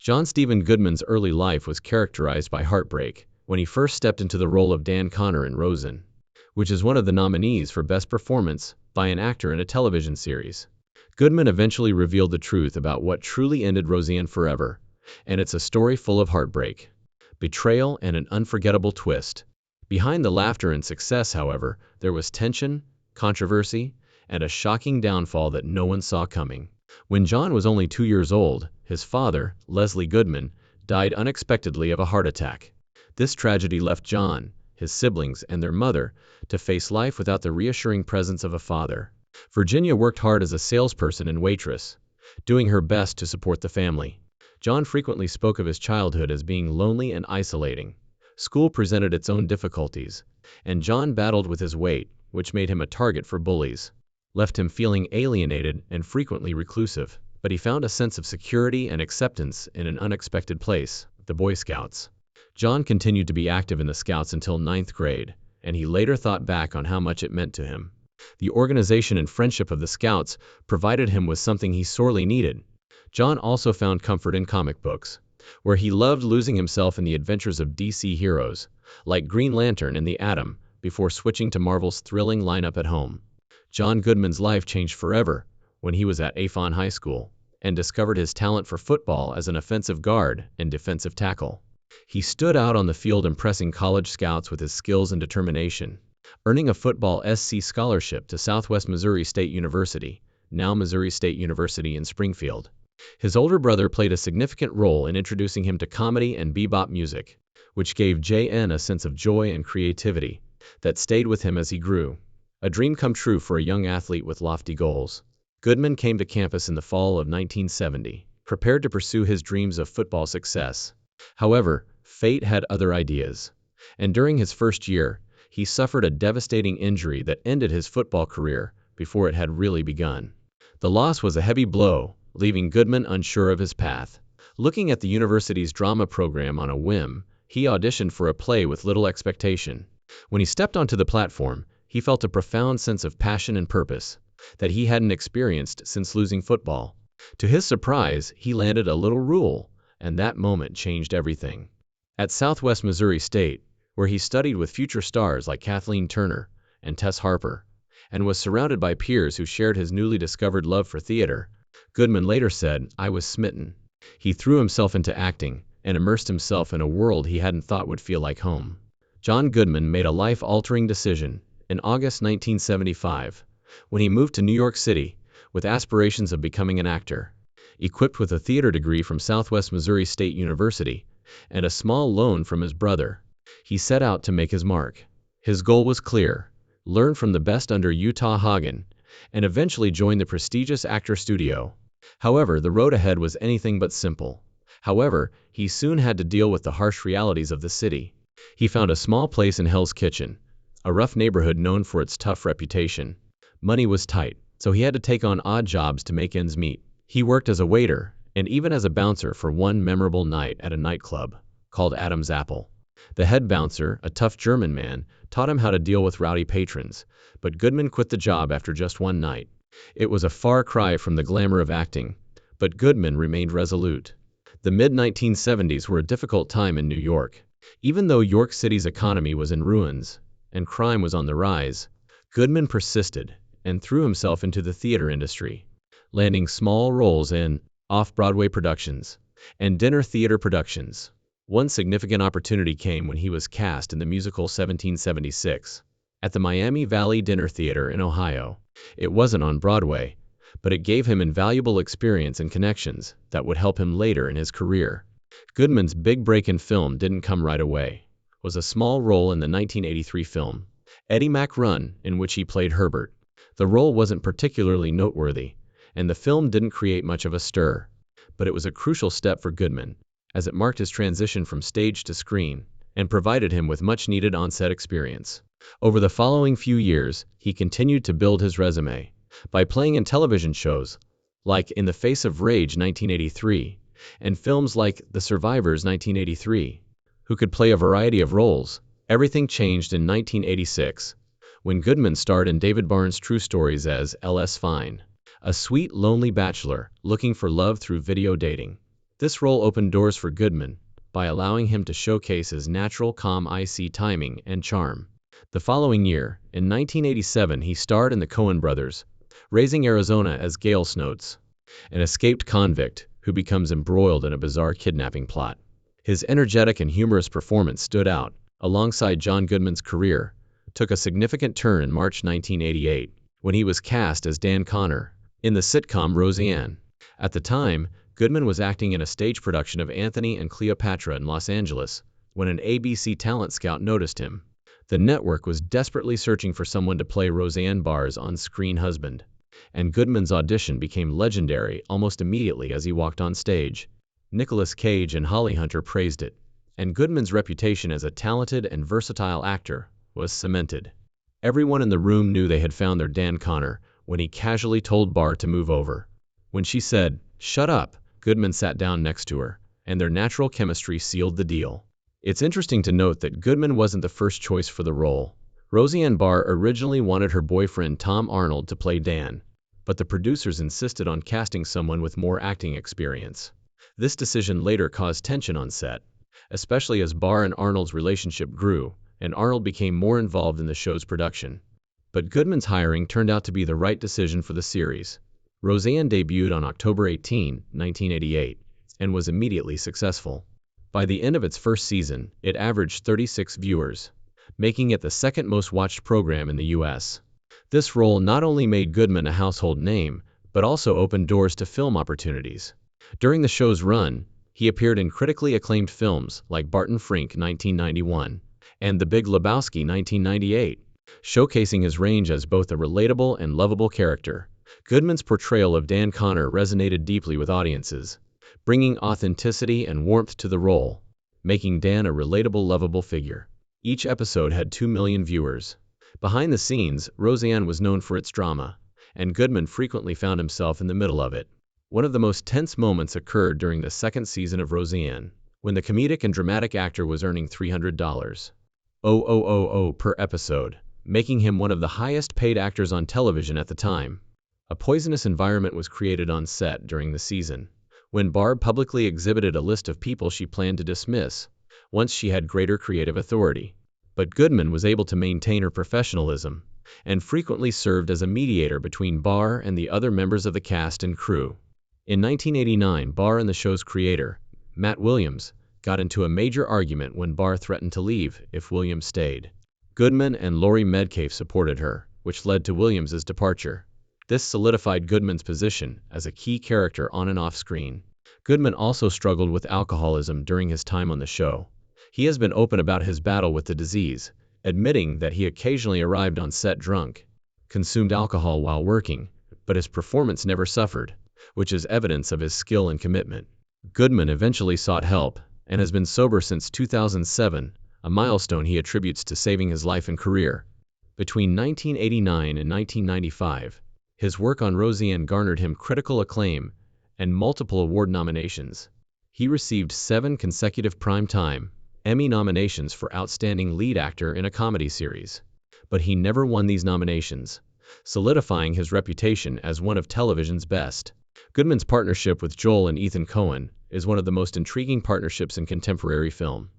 John Stephen Goodman's early life was characterized by heartbreak when he first stepped into the role of Dan Connor in Roseanne, which is one of the nominees for Best Performance by an Actor in a Television Series. Goodman eventually revealed the truth about what truly ended Roseanne forever, and it's a story full of heartbreak, betrayal, and an unforgettable twist. Behind the laughter and success, however, there was tension, controversy, and a shocking downfall that no one saw coming. When John was only 2 years old, his father, Leslie Goodman, died unexpectedly of a heart attack. This tragedy left John, his siblings, and their mother to face life without the reassuring presence of a father. Virginia worked hard as a salesperson and waitress, doing her best to support the family. John frequently spoke of his childhood as being lonely and isolating. School presented its own difficulties, and John battled with his weight, which made him a target for bullies, left him feeling alienated and frequently reclusive. But he found a sense of security and acceptance in an unexpected place, the Boy Scouts. John continued to be active in the Scouts until 9th grade, and he later thought back on how much it meant to him. The organization and friendship of the Scouts provided him with something he sorely needed. John also found comfort in comic books, where he loved losing himself in the adventures of DC heroes, like Green Lantern and the Atom, before switching to Marvel's thrilling lineup at home. John Goodman's life changed forever when he was at Afon High School and discovered his talent for football as an offensive guard and defensive tackle. He stood out on the field impressing college scouts with his skills and determination, earning a football SC scholarship to Southwest Missouri State University, now Missouri State University in Springfield. His older brother played a significant role in introducing him to comedy and bebop music, which gave JN a sense of joy and creativity that stayed with him as he grew. A dream come true for a young athlete with lofty goals. Goodman came to campus in the fall of 1970, prepared to pursue his dreams of football success. However, fate had other ideas, and during his first year, he suffered a devastating injury that ended his football career before it had really begun. The loss was a heavy blow, leaving Goodman unsure of his path. Looking at the university's drama program on a whim, he auditioned for a play with little expectation. When he stepped onto the platform, he felt a profound sense of passion and purpose that he hadn't experienced since losing football. To his surprise, he landed a little role, and that moment changed everything. At Southwest Missouri State, where he studied with future stars like Kathleen Turner and Tess Harper, and was surrounded by peers who shared his newly discovered love for theater, Goodman later said, "I was smitten." He threw himself into acting and immersed himself in a world he hadn't thought would feel like home. John Goodman made a life-altering decision in August 1975, when he moved to New York City with aspirations of becoming an actor. Equipped with a theater degree from Southwest Missouri State University and a small loan from his brother, he set out to make his mark. His goal was clear: learn from the best under Utah Hagen, and eventually join the prestigious actor studio. However, the road ahead was anything but simple. However, he soon had to deal with the harsh realities of the city. He found a small place in Hell's Kitchen, a rough neighborhood known for its tough reputation. Money was tight, so he had to take on odd jobs to make ends meet. He worked as a waiter and even as a bouncer for one memorable night at a nightclub called Adam's Apple. The head bouncer, a tough German man, taught him how to deal with rowdy patrons, but Goodman quit the job after just one night. It was a far cry from the glamour of acting, but Goodman remained resolute. The mid-1970s were a difficult time in New York. Even though York City's economy was in ruins and crime was on the rise, Goodman persisted and threw himself into the theater industry, landing small roles in off-Broadway productions and dinner theater productions. One significant opportunity came when he was cast in the musical 1776 at the Miami Valley Dinner Theater in Ohio. It wasn't on Broadway, but it gave him invaluable experience and connections that would help him later in his career. Goodman's big break in film didn't come right away. It was a small role in the 1983 film Eddie Mac Run, in which he played Herbert. The role wasn't particularly noteworthy, and the film didn't create much of a stir, but it was a crucial step for Goodman, as it marked his transition from stage to screen and provided him with much-needed on-set experience. Over the following few years, he continued to build his resume by playing in television shows like In the Face of Rage 1983 and films like The Survivors 1983, who could play a variety of roles. Everything changed in 1986, when Goodman starred in David Barnes' True Stories as L.S. Fine, a sweet, lonely bachelor looking for love through video dating. This role opened doors for Goodman by allowing him to showcase his natural calm IC timing and charm. The following year, in 1987, he starred in the Coen brothers' Raising Arizona as Gale Snotes, an escaped convict who becomes embroiled in a bizarre kidnapping plot. His energetic and humorous performance stood out, alongside John Goodman's career, took a significant turn in March 1988, when he was cast as Dan Connor in the sitcom Roseanne. At the time, Goodman was acting in a stage production of Anthony and Cleopatra in Los Angeles, when an ABC talent scout noticed him. The network was desperately searching for someone to play Roseanne Barr's on-screen husband, and Goodman's audition became legendary almost immediately as he walked on stage. Nicolas Cage and Holly Hunter praised it, and Goodman's reputation as a talented and versatile actor was cemented. Everyone in the room knew they had found their Dan Connor when he casually told Barr to move over. When she said, "Shut up," Goodman sat down next to her, and their natural chemistry sealed the deal. It's interesting to note that Goodman wasn't the first choice for the role. Roseanne Barr originally wanted her boyfriend Tom Arnold to play Dan, but the producers insisted on casting someone with more acting experience. This decision later caused tension on set, especially as Barr and Arnold's relationship grew, and Arnold became more involved in the show's production. But Goodman's hiring turned out to be the right decision for the series. Roseanne debuted on October 18, 1988, and was immediately successful. By the end of its first season, it averaged 36 viewers, making it the second most watched program in the U.S. This role not only made Goodman a household name, but also opened doors to film opportunities. During the show's run, he appeared in critically acclaimed films like Barton Fink 1991 and The Big Lebowski 1998, showcasing his range as both a relatable and lovable character. Goodman's portrayal of Dan Connor resonated deeply with audiences, bringing authenticity and warmth to the role, making Dan a relatable, lovable figure. Each episode had 2 million viewers. Behind the scenes, Roseanne was known for its drama, and Goodman frequently found himself in the middle of it. One of the most tense moments occurred during the second season of Roseanne, when the comedic and dramatic actor was earning $300,000 per episode, making him one of the highest-paid actors on television at the time. A poisonous environment was created on set during the season, when Barb publicly exhibited a list of people she planned to dismiss once she had greater creative authority. But Goodman was able to maintain her professionalism and frequently served as a mediator between Barr and the other members of the cast and crew. In 1989, Barr and the show's creator, Matt Williams, got into a major argument when Barr threatened to leave if Williams stayed. Goodman and Laurie Metcalf supported her, which led to Williams's departure. This solidified Goodman's position as a key character on and off screen. Goodman also struggled with alcoholism during his time on the show. He has been open about his battle with the disease, admitting that he occasionally arrived on set drunk, consumed alcohol while working, but his performance never suffered, which is evidence of his skill and commitment. Goodman eventually sought help and has been sober since 2007, a milestone he attributes to saving his life and career. Between 1989 and 1995, his work on Roseanne garnered him critical acclaim and multiple award nominations. He received 7 consecutive Primetime Emmy nominations for Outstanding Lead Actor in a Comedy Series, but he never won these nominations, solidifying his reputation as one of television's best. Goodman's partnership with Joel and Ethan Coen is one of the most intriguing partnerships in contemporary film.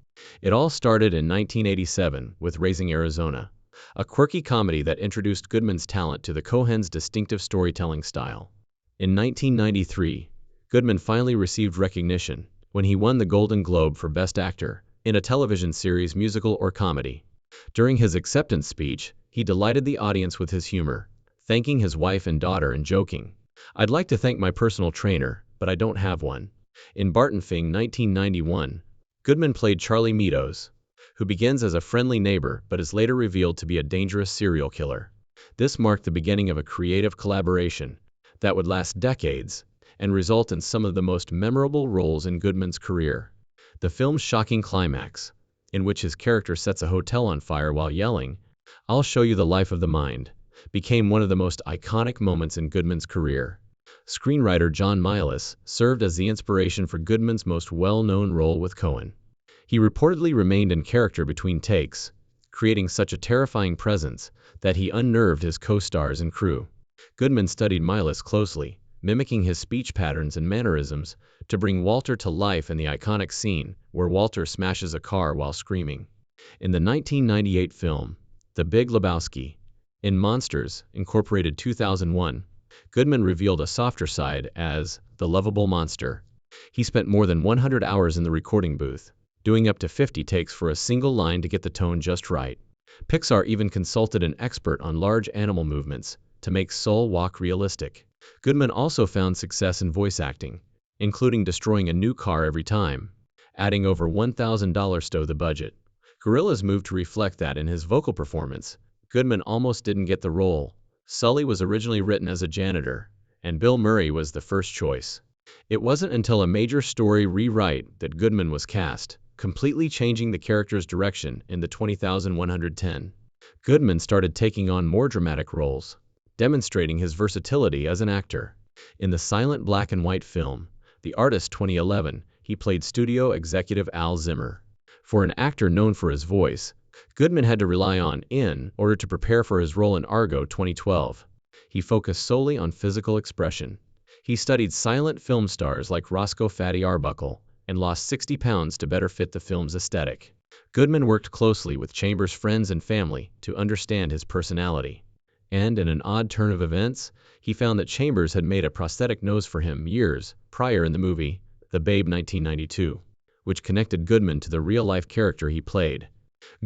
It all started in 1987 with Raising Arizona, a quirky comedy that introduced Goodman's talent to the Coens' distinctive storytelling style. In 1993, Goodman finally received recognition when he won the Golden Globe for Best Actor in a television series, musical, or comedy. During his acceptance speech, he delighted the audience with his humor, thanking his wife and daughter and joking, "I'd like to thank my personal trainer, but I don't have one." In Barton Fink 1991, Goodman played Charlie Meadows, who begins as a friendly neighbor but is later revealed to be a dangerous serial killer. This marked the beginning of a creative collaboration that would last decades and result in some of the most memorable roles in Goodman's career. The film's shocking climax, in which his character sets a hotel on fire while yelling, "I'll show you the life of the mind," became one of the most iconic moments in Goodman's career. Screenwriter John Milius served as the inspiration for Goodman's most well-known role with Coen. He reportedly remained in character between takes, creating such a terrifying presence that he unnerved his co-stars and crew. Goodman studied Milius closely, mimicking his speech patterns and mannerisms to bring Walter to life in the iconic scene where Walter smashes a car while screaming. In the 1998 film, The Big Lebowski, in Monsters, Incorporated 2001, Goodman revealed a softer side as the lovable monster. He spent more than 100 hours in the recording booth, doing up to 50 takes for a single line to get the tone just right. Pixar even consulted an expert on large animal movements to make Soul walk realistic. Goodman also found success in voice acting, including destroying a new car every time, adding over $1,000 to the budget. Gorillaz moved to reflect that in his vocal performance. Goodman almost didn't get the role. Sully was originally written as a janitor, and Bill Murray was the first choice. It wasn't until a major story rewrite that Goodman was cast, completely changing the character's direction in the 20,110. Goodman started taking on more dramatic roles, demonstrating his versatility as an actor. In the silent black and white film, The Artist 2011, he played studio executive Al Zimmer. For an actor known for his voice, Goodman had to rely on in order to prepare for his role in Argo 2012. He focused solely on physical expression. He studied silent film stars like Roscoe Fatty Arbuckle and lost 60 pounds to better fit the film's aesthetic. Goodman worked closely with Chambers' friends and family to understand his personality. And in an odd turn of events, he found that Chambers had made a prosthetic nose for him years prior in the movie The Babe 1992, which connected Goodman to the real-life character he played.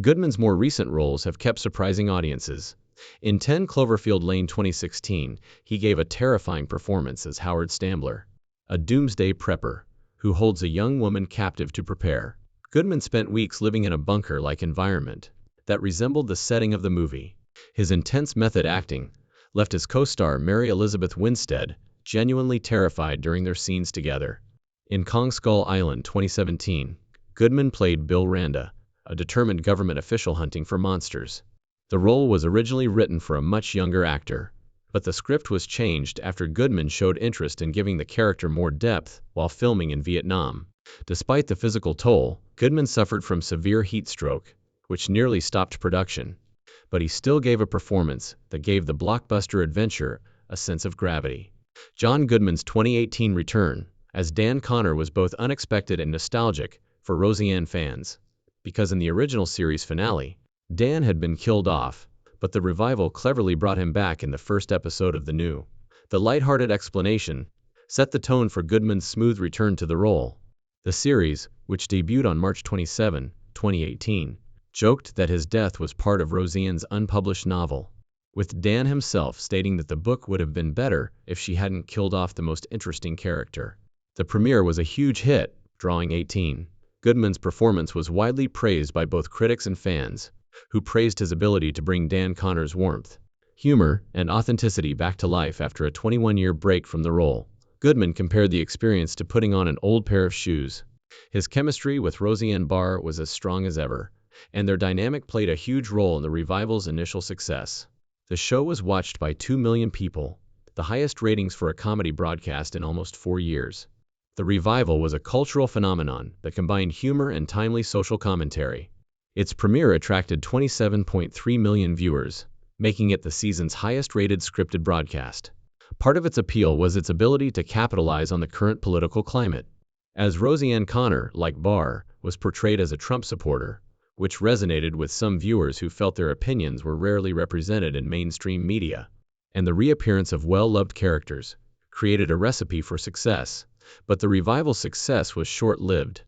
Goodman's more recent roles have kept surprising audiences. In 10 Cloverfield Lane 2016, he gave a terrifying performance as Howard Stambler, a doomsday prepper who holds a young woman captive to prepare. Goodman spent weeks living in a bunker-like environment that resembled the setting of the movie. His intense method acting left his co-star Mary Elizabeth Winstead genuinely terrified during their scenes together. In Kong Skull Island 2017, Goodman played Bill Randa, a determined government official hunting for monsters. The role was originally written for a much younger actor, but the script was changed after Goodman showed interest in giving the character more depth while filming in Vietnam. Despite the physical toll, Goodman suffered from severe heat stroke, which nearly stopped production. But he still gave a performance that gave the blockbuster adventure a sense of gravity. John Goodman's 2018 return as Dan Connor was both unexpected and nostalgic for Roseanne fans, because in the original series finale, Dan had been killed off, but the revival cleverly brought him back in the first episode of the new. The lighthearted explanation set the tone for Goodman's smooth return to the role. The series, which debuted on March 27, 2018, joked that his death was part of Roseanne's unpublished novel, with Dan himself stating that the book would have been better if she hadn't killed off the most interesting character. The premiere was a huge hit, drawing 18. Goodman's performance was widely praised by both critics and fans, who praised his ability to bring Dan Connor's warmth, humor, and authenticity back to life after a 21-year break from the role. Goodman compared the experience to putting on an old pair of shoes. His chemistry with Roseanne Barr was as strong as ever, and their dynamic played a huge role in the revival's initial success. The show was watched by 2 million people, the highest ratings for a comedy broadcast in almost 4 years. The revival was a cultural phenomenon that combined humor and timely social commentary. Its premiere attracted 27.3 million viewers, making it the season's highest-rated scripted broadcast. Part of its appeal was its ability to capitalize on the current political climate, as Roseanne Connor, like Barr, was portrayed as a Trump supporter, which resonated with some viewers who felt their opinions were rarely represented in mainstream media. And the reappearance of well-loved characters created a recipe for success. But the revival's success was short-lived.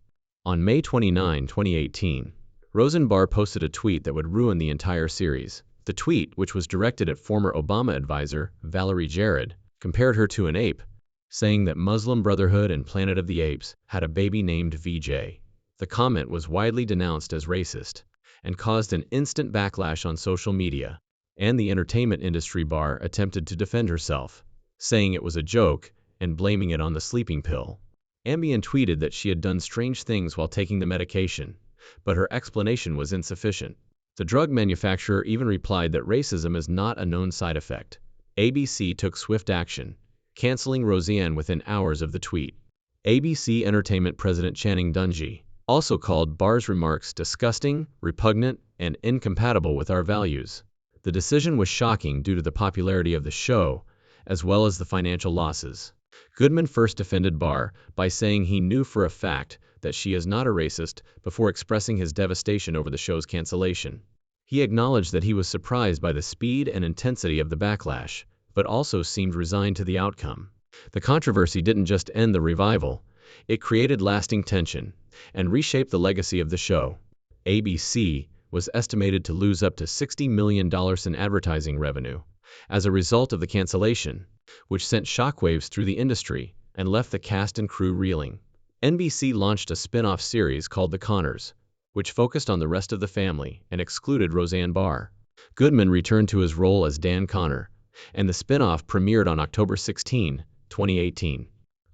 On May 29, 2018, Roseanne Barr posted a tweet that would ruin the entire series. The tweet, which was directed at former Obama advisor Valerie Jarrett, compared her to an ape, saying that Muslim Brotherhood and Planet of the Apes had a baby named VJ. The comment was widely denounced as racist and caused an instant backlash on social media, and the entertainment industry. Barr attempted to defend herself, saying it was a joke and blaming it on the sleeping pill. Ambien tweeted that she had done strange things while taking the medication, but her explanation was insufficient. The drug manufacturer even replied that racism is not a known side effect. ABC took swift action, canceling Roseanne within hours of the tweet. ABC Entertainment President Channing Dungey also called Barr's remarks disgusting, repugnant, and incompatible with our values. The decision was shocking due to the popularity of the show as well as the financial losses. Goodman first defended Barr by saying he knew for a fact that she is not a racist before expressing his devastation over the show's cancellation. He acknowledged that he was surprised by the speed and intensity of the backlash, but also seemed resigned to the outcome. The controversy didn't just end the revival, it created lasting tension and reshaped the legacy of the show. ABC was estimated to lose up to $60 million in advertising revenue as a result of the cancellation, which sent shockwaves through the industry and left the cast and crew reeling. NBC launched a spin-off series called The Connors, which focused on the rest of the family and excluded Roseanne Barr. Goodman returned to his role as Dan Connor, and the spin-off premiered on October 16, 2018.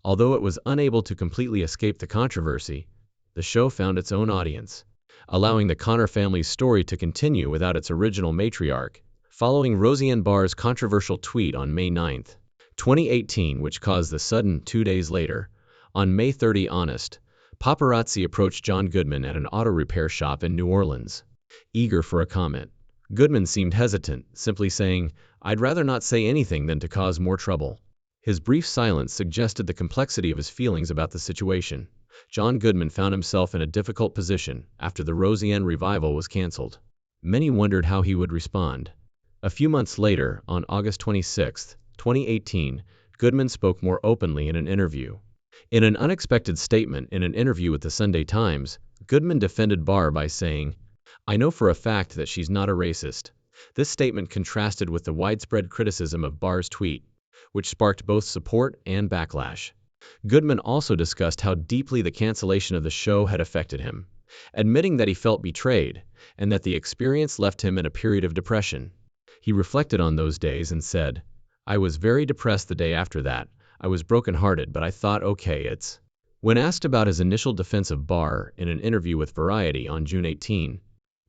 Although it was unable to completely escape the controversy, the show found its own audience, allowing the Connor family's story to continue without its original matriarch, following Roseanne Barr's controversial tweet on May 9, 2018, which caused the sudden 2 days later. On May 30, paparazzi approached John Goodman at an auto repair shop in New Orleans, eager for a comment. Goodman seemed hesitant, simply saying, "I'd rather not say anything than to cause more trouble." His brief silence suggested the complexity of his feelings about the situation. John Goodman found himself in a difficult position after the Roseanne revival was canceled. Many wondered how he would respond. A few months later, on August 26, 2018, Goodman spoke more openly in an interview. In an unexpected statement in an interview with the Sunday Times, Goodman defended Barr by saying, "I know for a fact that she's not a racist." This statement contrasted with the widespread criticism of Barr's tweet, which sparked both support and backlash. Goodman also discussed how deeply the cancellation of the show had affected him, admitting that he felt betrayed and that the experience left him in a period of depression. He reflected on those days and said, "I was very depressed the day after that. I was brokenhearted, but I thought, okay, it's..." When asked about his initial defense of Barr in an interview with Variety on June 18,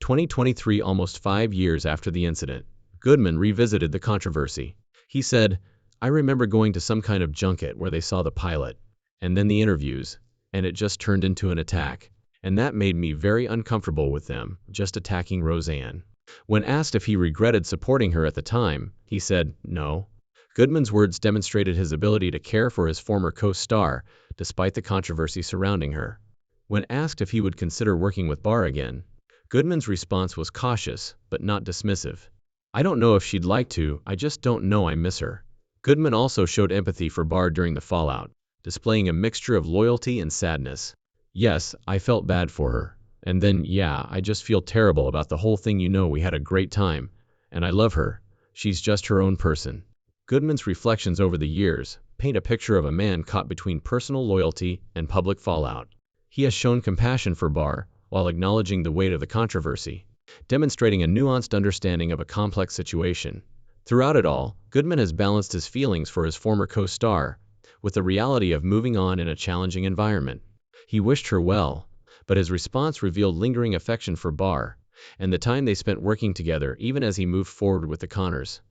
2023, almost 5 years after the incident, Goodman revisited the controversy. He said, "I remember going to some kind of junket where they saw the pilot, and then the interviews, and it just turned into an attack, and that made me very uncomfortable with them just attacking Roseanne." When asked if he regretted supporting her at the time, he said, "No." Goodman's words demonstrated his ability to care for his former co-star, despite the controversy surrounding her. When asked if he would consider working with Barr again, Goodman's response was cautious, but not dismissive. "I don't know if she'd like to, I just don't know, I miss her." Goodman also showed empathy for Barr during the fallout, displaying a mixture of loyalty and sadness. "Yes, I felt bad for her. And then, yeah, I just feel terrible about the whole thing. We had a great time, and I love her. She's just her own person." Goodman's reflections over the years paint a picture of a man caught between personal loyalty and public fallout. He has shown compassion for Barr while acknowledging the weight of the controversy, demonstrating a nuanced understanding of a complex situation. Throughout it all, Goodman has balanced his feelings for his former co-star with the reality of moving on in a challenging environment. He wished her well, but his response revealed lingering affection for Barr and the time they spent working together even as he moved forward with the Connors.